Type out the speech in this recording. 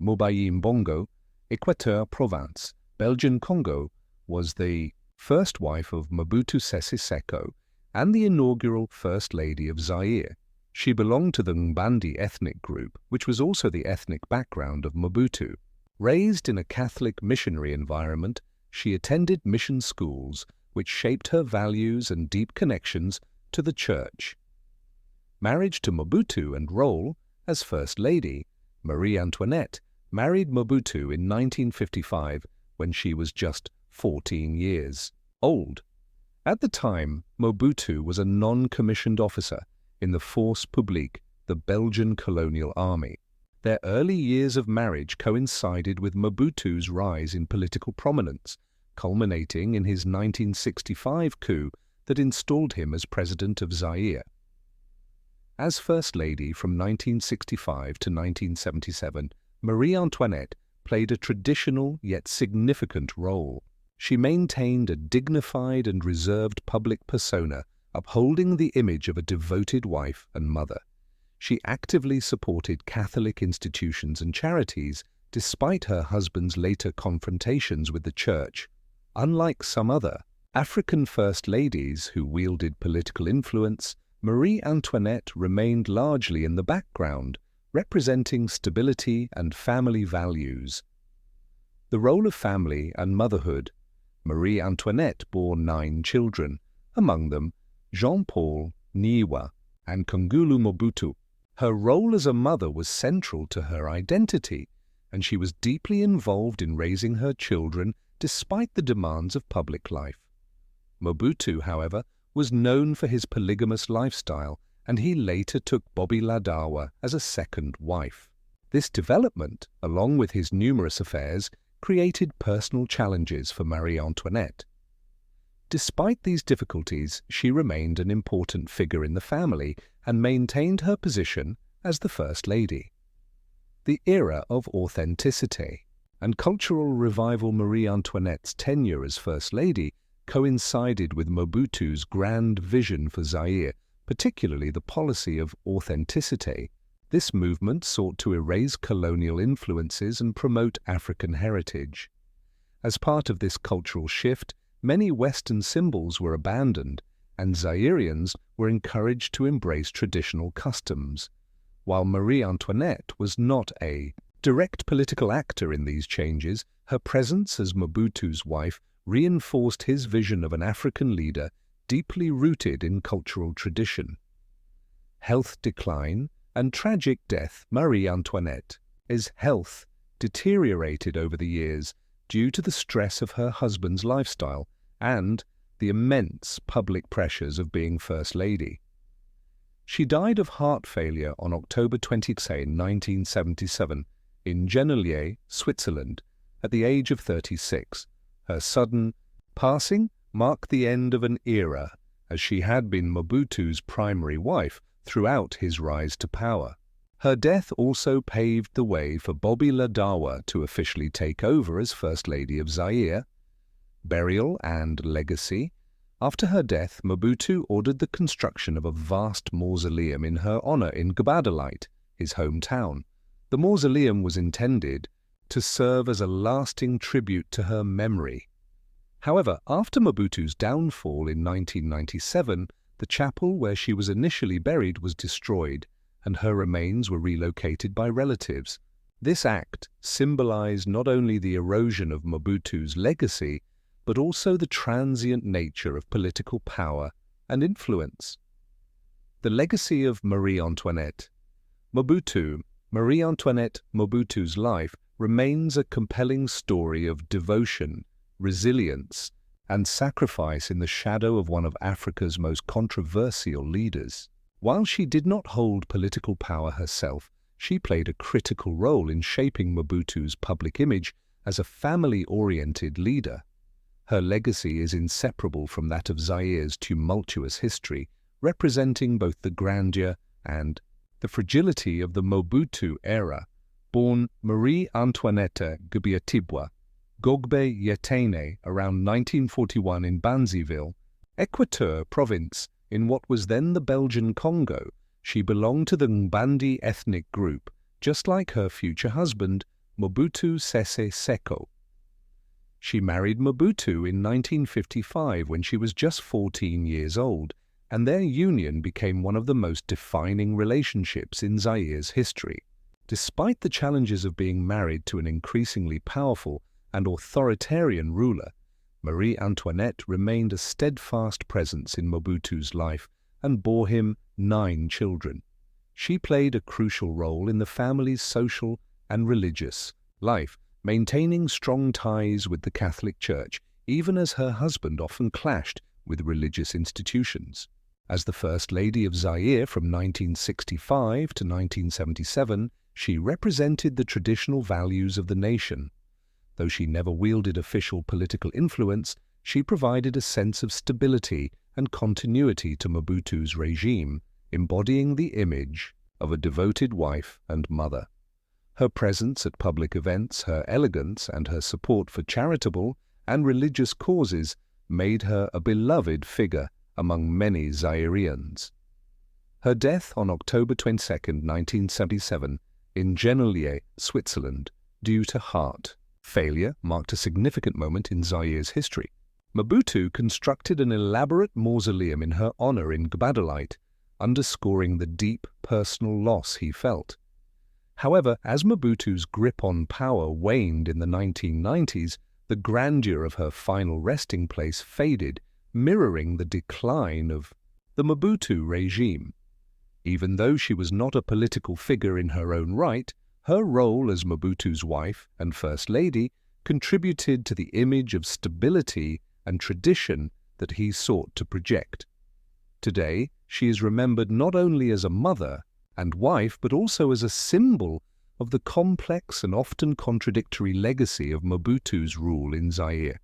Mobayi-Mbongo, Équateur Province, Belgian Congo, was the first wife of Mobutu Sese Seko and the inaugural First Lady of Zaire. She belonged to the Ngbandi ethnic group, which was also the ethnic background of Mobutu. Raised in a Catholic missionary environment, she attended mission schools, which shaped her values and deep connections to the church. Marriage to Mobutu and role as First Lady, Marie-Antoinette married Mobutu in 1955 when she was just 14 years old. At the time, Mobutu was a non-commissioned officer in the Force Publique, the Belgian colonial army. Their early years of marriage coincided with Mobutu's rise in political prominence, culminating in his 1965 coup that installed him as president of Zaire. As First Lady from 1965 to 1977, Marie-Antoinette played a traditional yet significant role. She maintained a dignified and reserved public persona, upholding the image of a devoted wife and mother. She actively supported Catholic institutions and charities, despite her husband's later confrontations with the church. Unlike some other African First Ladies who wielded political influence, Marie-Antoinette remained largely in the background, representing stability and family values. The role of family and motherhood. Marie-Antoinette bore 9 children, among them Jean-Paul, Niwa, and Kongulu Mobutu. Her role as a mother was central to her identity, and she was deeply involved in raising her children despite the demands of public life. Mobutu, however, was known for his polygamous lifestyle, and he later took Bobby Ladawa as a second wife. This development, along with his numerous affairs, created personal challenges for Marie-Antoinette. Despite these difficulties, she remained an important figure in the family and maintained her position as the First Lady. The era of authenticity and cultural revival. Marie-Antoinette's tenure as First Lady coincided with Mobutu's grand vision for Zaire, particularly the policy of authenticity. This movement sought to erase colonial influences and promote African heritage. As part of this cultural shift, many Western symbols were abandoned, and Zairians were encouraged to embrace traditional customs. While Marie-Antoinette was not a direct political actor in these changes, her presence as Mobutu's wife reinforced his vision of an African leader deeply rooted in cultural tradition. Health decline and tragic death. Marie-Antoinette's health deteriorated over the years due to the stress of her husband's lifestyle and the immense public pressures of being First Lady. She died of heart failure on October 26, 1977, in Genolier, Switzerland, at the age of 36. Her sudden passing marked the end of an era, as she had been Mobutu's primary wife throughout his rise to power. Her death also paved the way for Bobby Ladawa to officially take over as First Lady of Zaire. Burial and legacy. After her death, Mobutu ordered the construction of a vast mausoleum in her honor in Ngbandi, his hometown. The mausoleum was intended to serve as a lasting tribute to her memory. However, after Mobutu's downfall in 1997, the chapel where she was initially buried was destroyed, and her remains were relocated by relatives. This act symbolized not only the erosion of Mobutu's legacy, but also the transient nature of political power and influence. The legacy of Marie-Antoinette. Marie-Antoinette Mobutu's life remains a compelling story of devotion, resilience, and sacrifice in the shadow of one of Africa's most controversial leaders. While she did not hold political power herself, she played a critical role in shaping Mobutu's public image as a family-oriented leader. Her legacy is inseparable from that of Zaire's tumultuous history, representing both the grandeur and the fragility of the Mobutu era. Born Marie-Antoinette Gbiatibwa Gogbe Yetene around 1941 in Banzyville, Équateur Province, in what was then the Belgian Congo, she belonged to the Ngbandi ethnic group, just like her future husband, Mobutu Sese Seko. She married Mobutu in 1955 when she was just 14 years old, and their union became one of the most defining relationships in Zaire's history. Despite the challenges of being married to an increasingly powerful and authoritarian ruler, Marie-Antoinette remained a steadfast presence in Mobutu's life and bore him 9 children. She played a crucial role in the family's social and religious life, maintaining strong ties with the Catholic Church, even as her husband often clashed with religious institutions. As the First Lady of Zaire from 1965 to 1977, she represented the traditional values of the nation. Though she never wielded official political influence, she provided a sense of stability and continuity to Mobutu's regime, embodying the image of a devoted wife and mother. Her presence at public events, her elegance, and her support for charitable and religious causes made her a beloved figure among many Zaireans. Her death on October 22, 1977, in Genolier, Switzerland, due to heart failure, marked a significant moment in Zaire's history. Mobutu constructed an elaborate mausoleum in her honor in Ngbandi, underscoring the deep personal loss he felt. However, as Mobutu's grip on power waned in the 1990s, the grandeur of her final resting place faded, mirroring the decline of the Mobutu regime. Even though she was not a political figure in her own right, her role as Mobutu's wife and First Lady contributed to the image of stability and tradition that he sought to project. Today, she is remembered not only as a mother and wife, but also as a symbol of the complex and often contradictory legacy of Mobutu's rule in Zaire.